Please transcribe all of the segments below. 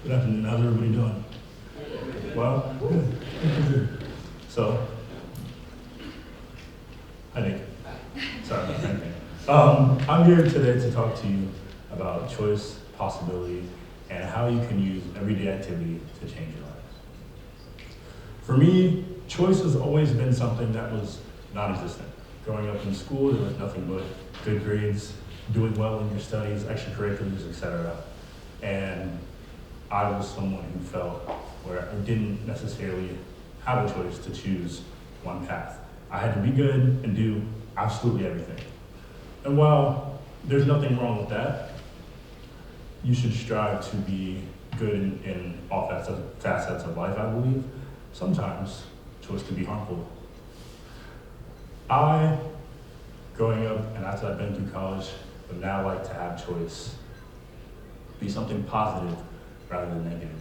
Good afternoon. How's everybody doing? Well, good. So, hi Nick. Sorry about anything. I'm here today to talk to you about choice, possibility, and how you can use everyday activity to change your life. For me, choice has always been something that was non-existent. Growing up in school, there was nothing but good grades, doing well in your studies, extracurriculars, etc. And I was someone who felt where I didn't necessarily have a choice to choose one path. I had to be good and do absolutely everything. And while there's nothing wrong with that, you should strive to be good in all facets of life, I believe. Sometimes choice can be harmful. I, growing up and after I've been through college, would now like to have choice be something positive rather than negative.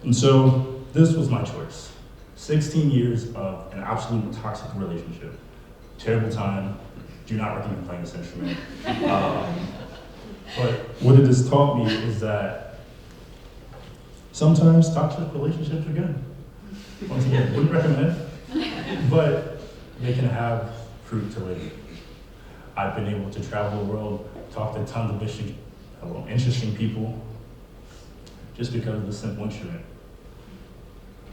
And so this was my choice. 16 years of an absolute toxic relationship. Terrible time. Do not recommend playing this instrument. But what it has taught me is that sometimes toxic relationships are good. Once again, wouldn't recommend, but they can have fruit to later. I've been able to travel the world, talk to tons of interesting people, just because of the simple instrument.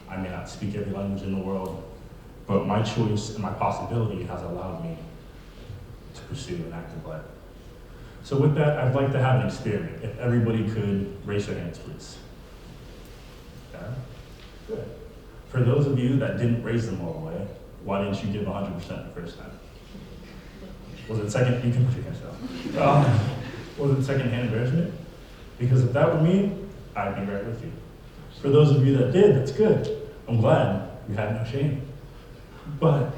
I may not speak every language in the world, but my choice and my possibility has allowed me to pursue an active life. So with that, I'd like to have an experiment. If everybody could raise their hands, please. Yeah? Good. For those of you that didn't raise them all the way, why didn't you give 100% the first time? Was it second? You can put your hands down. Was it second-hand embarrassment? Because if that were me, I'd be right with you. For those of you that did, that's good. I'm glad you had no shame. But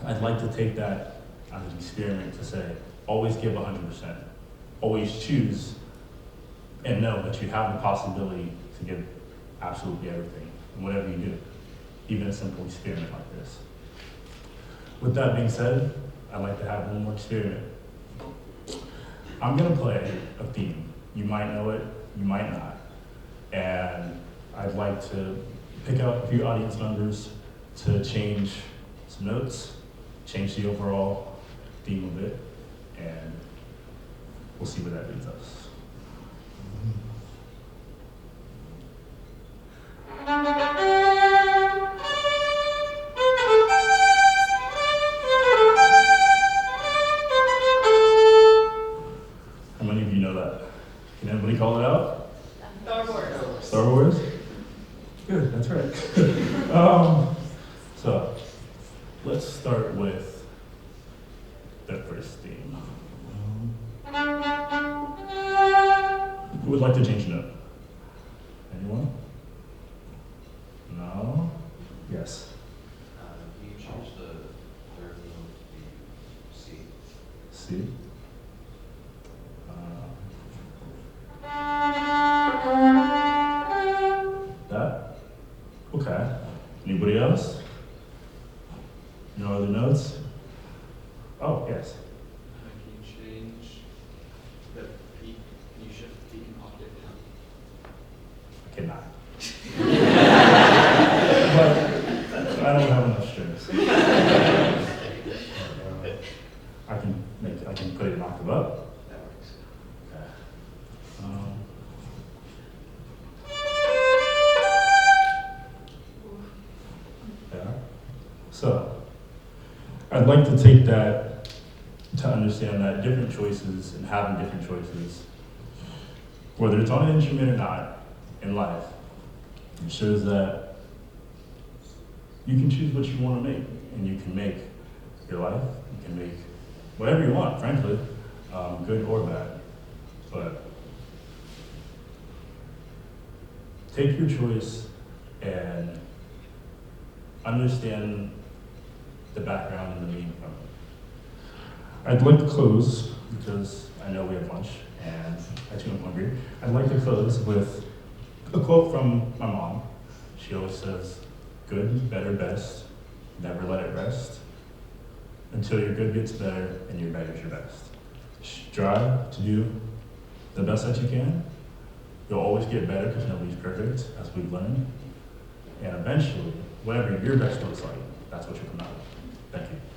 I'd like to take that as an experiment to say, always give 100%. Always choose and know that you have the possibility to give absolutely everything in whatever you do, even a simple experiment like this. With that being said, I'd like to have one more experiment. I'm gonna play a theme. You might know it, you might not. And I'd like to pick out a few audience members to change some notes, change the overall theme of it, and we'll see where that leads us. How many of you know that? Can anybody call it out? Star Wars. Star Wars? Good, that's right. So, let's start with the first theme. Who would like to change a note? Anyone? No? Yes. Can you change the third note to be C? C? That? Okay. Anybody else? No other notes? Oh, yes. Can you change the peak? Can you shift the peak and octave down? I cannot. But I don't have enough strings. I can put it an octave up. That works. Okay. Yeah. So, I'd like to take that to understand that different choices and having different choices, whether it's on an instrument or not, in life, it shows that you can choose what you want to make, and you can make your life, you can make whatever you want, frankly, good or bad. But take your choice and understand the background and the meaning from it. I'd like to close, because I know we have lunch, and I too am hungry. I'd like to close with a quote from my mom. She always says, good, better, best, never let it rest, until your good gets better and your better's your best. Strive to do the best that you can, You'll always get better because nobody's perfect, as we've learned. And eventually, whatever your best looks like, that's what you'll come out with. Thank you.